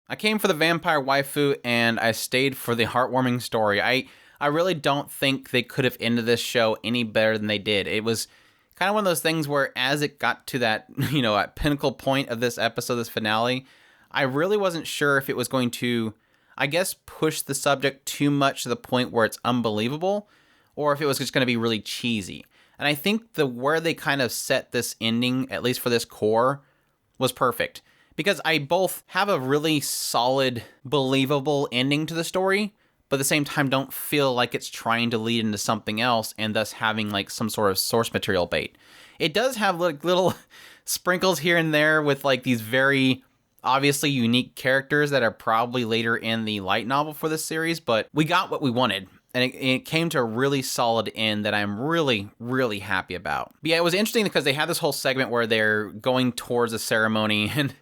I came for the vampire waifu, and I stayed for the heartwarming story. I really don't think they could have ended this show any better than they did. It was kind of one of those things where as it got to that, at pinnacle point of this episode, this finale, I really wasn't sure if it was going to, I guess, push the subject too much to the point where it's unbelievable, or if it was just going to be really cheesy. And I think where they kind of set this ending, at least for this core, was perfect. Because I both have a really solid, believable ending to the story, but at the same time don't feel like it's trying to lead into something else and thus having like some sort of source material bait. It does have like little sprinkles here and there with like these very obviously unique characters that are probably later in the light novel for this series, but we got what we wanted. And it came to a really solid end that I'm really, really happy about. But yeah, it was interesting because they had this whole segment where they're going towards a ceremony and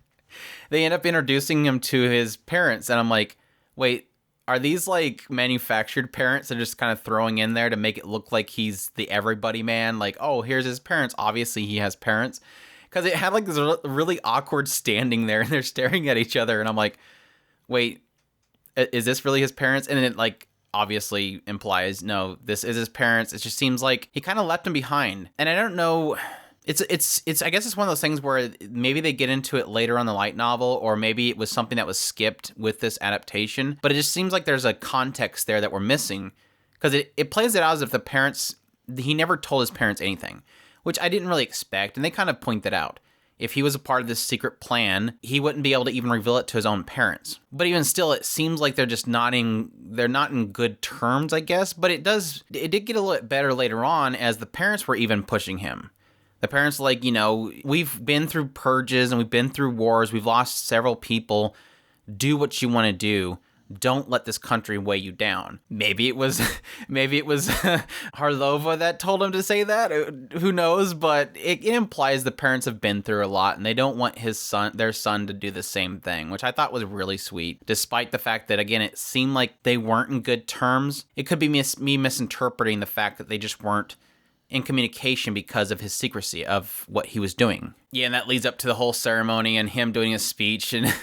they end up introducing him to his parents. And I'm like, wait, are these like manufactured parents that are just kind of throwing in there to make it look like he's the everybody man? Like, oh, here's his parents. Obviously he has parents. Because it had like this really awkward standing there and they're staring at each other. And I'm like, wait, is this really his parents? And then it like obviously implies, no, this is his parents. It just seems like he kind of left him behind. And I don't know, it's I guess it's one of those things where maybe they get into it later on the light novel, or maybe it was something that was skipped with this adaptation, but it just seems like there's a context there that we're missing, because it plays it out as if the parents, he never told his parents anything, which I didn't really expect, and they kind of point that out. If he was a part of this secret plan, he wouldn't be able to even reveal it to his own parents. But even still, it seems like they're not in good terms, I guess. But it did get a little bit better later on as the parents were even pushing him. The parents like, we've been through purges and we've been through wars. We've lost several people. Do what you want to do. Don't let this country weigh you down. Maybe it was Harlova that told him to say that. Who knows? But it implies the parents have been through a lot, and they don't want their son to do the same thing, which I thought was really sweet. Despite the fact that, again, it seemed like they weren't in good terms. It could be me misinterpreting the fact that they just weren't in communication because of his secrecy of what he was doing. Yeah, and that leads up to the whole ceremony and him doing his speech and.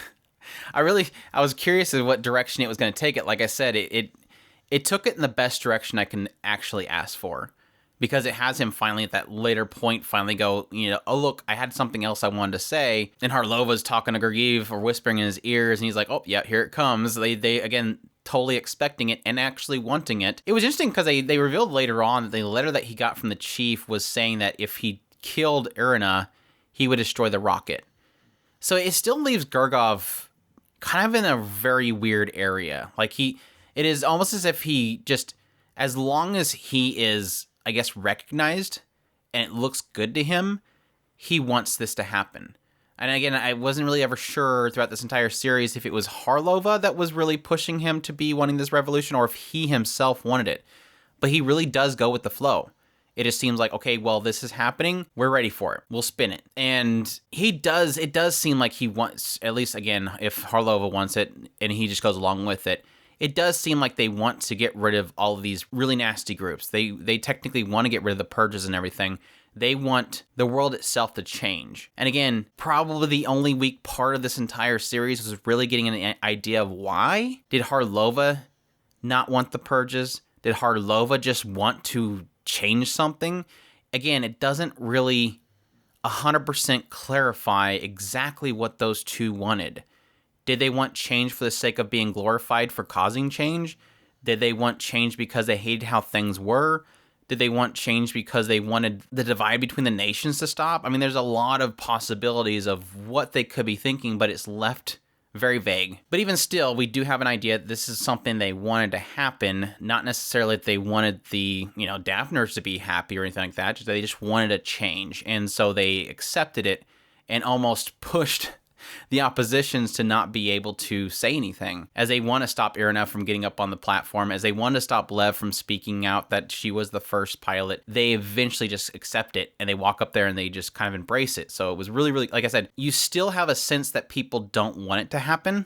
I was curious as what direction it was going to take it. Like I said, it took it in the best direction I can actually ask for, because it has him finally at that later point finally go, oh look, I had something else I wanted to say. And Harlova's talking to Gergiev or whispering in his ears, and he's like, oh yeah, here it comes. They again totally expecting it and actually wanting it. It was interesting because they revealed later on that the letter that he got from the chief was saying that if he killed Irina, he would destroy the rocket. So it still leaves Gergiev kind of in a very weird area. Like it is almost as if he just, as long as he is, I guess, recognized and it looks good to him, he wants this to happen. And again, I wasn't really ever sure throughout this entire series if it was Harlova that was really pushing him to be wanting this revolution or if he himself wanted it. But he really does go with the flow. It just seems like, okay, well, this is happening. We're ready for it. We'll spin it. And it does seem like he wants, at least again, if Harlova wants it and he just goes along with it, it does seem like they want to get rid of all of these really nasty groups. They technically want to get rid of the purges and everything. They want the world itself to change. And again, probably the only weak part of this entire series was really getting an idea of why. Did Harlova not want the purges? Did Harlova just want to change something? Again, it doesn't really 100% clarify exactly what those two wanted. Did they want change for the sake of being glorified for causing change? Did they want change because they hated how things were? Did they want change because they wanted the divide between the nations to stop? I mean, there's a lot of possibilities of what they could be thinking, but it's left very vague. But even still, we do have an idea that this is something they wanted to happen, not necessarily that they wanted the, Daphners to be happy or anything like that, just they just wanted a change. And so they accepted it and almost pushed the oppositions to not be able to say anything, as they want to stop Irina from getting up on the platform, as they want to stop Lev from speaking out that she was the first pilot. They eventually just accept it and they walk up there and they just kind of embrace it. So it was really, really, like I said, you still have a sense that people don't want it to happen.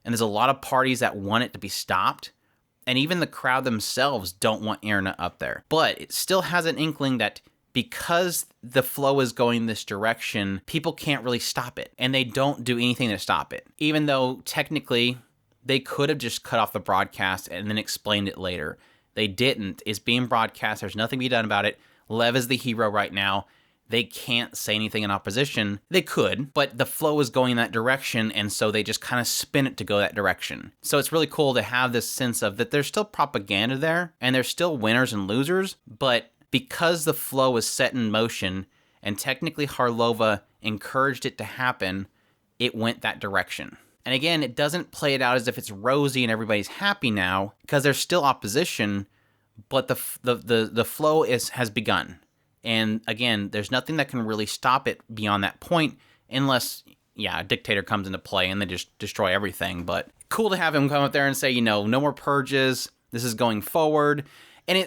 And there's a lot of parties that want it to be stopped. And even the crowd themselves don't want Irina up there. But it still has an inkling that because the flow is going this direction, people can't really stop it, and they don't do anything to stop it. Even though technically they could have just cut off the broadcast and then explained it later. They didn't. It's being broadcast. There's nothing to be done about it. Lev is the hero right now. They can't say anything in opposition. They could, but the flow is going that direction, and so they just kind of spin it to go that direction. So it's really cool to have this sense of that there's still propaganda there, and there's still winners and losers, but because the flow is set in motion, and technically Harlova encouraged it to happen, it went that direction. And again, it doesn't play it out as if it's rosy and everybody's happy now, because there's still opposition, but the flow has begun. And again, there's nothing that can really stop it beyond that point unless, a dictator comes into play and they just destroy everything. But cool to have him come up there and say, no more purges. This is going forward. And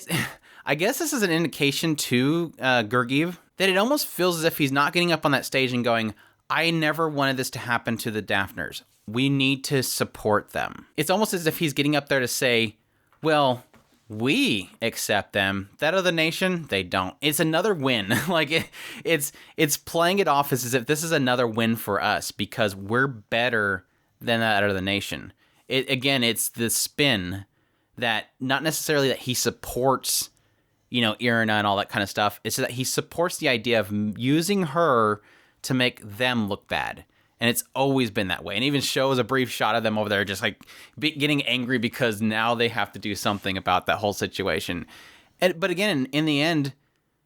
I guess this is an indication to Gergiev that it almost feels as if he's not getting up on that stage and going, I never wanted this to happen to the Daphners. We need to support them. It's almost as if he's getting up there to say, well, we accept them. That other nation, they don't. It's another win. It's playing it off as if this is another win for us because we're better than that other nation. It's the spin that not necessarily that he supports, Irina and all that kind of stuff. It's that he supports the idea of using her to make them look bad. And it's always been that way. And even shows a brief shot of them over there just getting angry because now they have to do something about that whole situation. But again, in the end,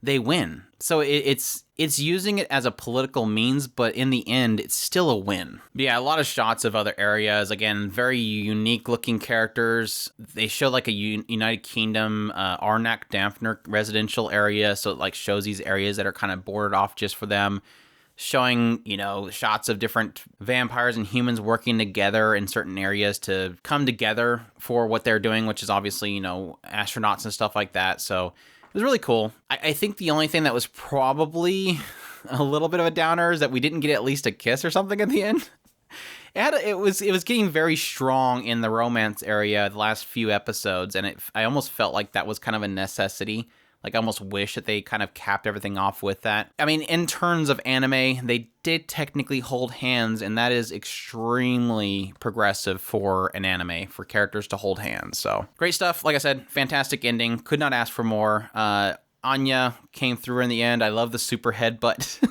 they win. So it's using it as a political means, but in the end, it's still a win. But yeah, a lot of shots of other areas. Again, very unique looking characters. They show like a United Kingdom Arnak Dampner residential area. So it shows these areas that are kind of boarded off just for them. Showing, shots of different vampires and humans working together in certain areas to come together for what they're doing, which is obviously, astronauts and stuff like that. So it was really cool. I think the only thing that was probably a little bit of a downer is that we didn't get at least a kiss or something at the end. It was getting very strong in the romance area the last few episodes, and I almost felt like that was kind of a necessity. I almost wish that they kind of capped everything off with that. I mean, in terms of anime, they did technically hold hands, and that is extremely progressive for an anime, for characters to hold hands. So, great stuff. Like I said, fantastic ending. Could not ask for more. Anya came through in the end. I love the super headbutt.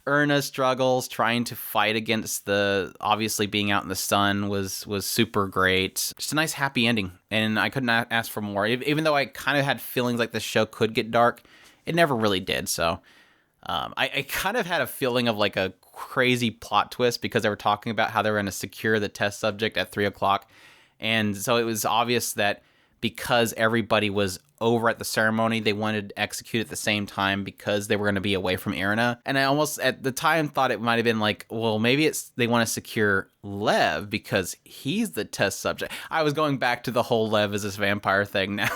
Irina's struggles trying to fight against the obviously being out in the sun was super great. Just a nice happy ending, and I could not ask for more. Even though I kind of had feelings like the show could get dark, it never really did. So I kind of had a feeling of a crazy plot twist because they were talking about how they were going to secure the test subject at 3:00, and so it was obvious that because everybody was over at the ceremony, they wanted to execute at the same time because they were going to be away from Irina. And I almost at the time thought it might have been well, maybe they want to secure Lev because he's the test subject. I was going back to the whole Lev is this vampire thing now.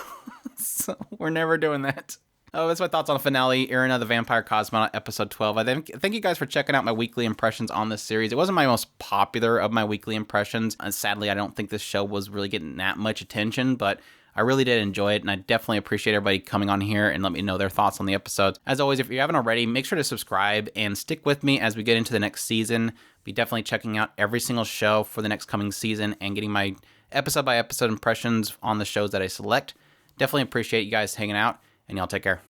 So we're never doing that. Oh, that's my thoughts on the finale, Irina the Vampire Cosmonaut, episode 12. Thank you guys for checking out my weekly impressions on this series. It wasn't my most popular of my weekly impressions, and sadly, I don't think this show was really getting that much attention, but I really did enjoy it, and I definitely appreciate everybody coming on here and let me know their thoughts on the episodes. As always, if you haven't already, make sure to subscribe and stick with me as we get into the next season. Be definitely checking out every single show for the next coming season and getting my episode-by-episode impressions on the shows that I select. Definitely appreciate you guys hanging out, and y'all take care.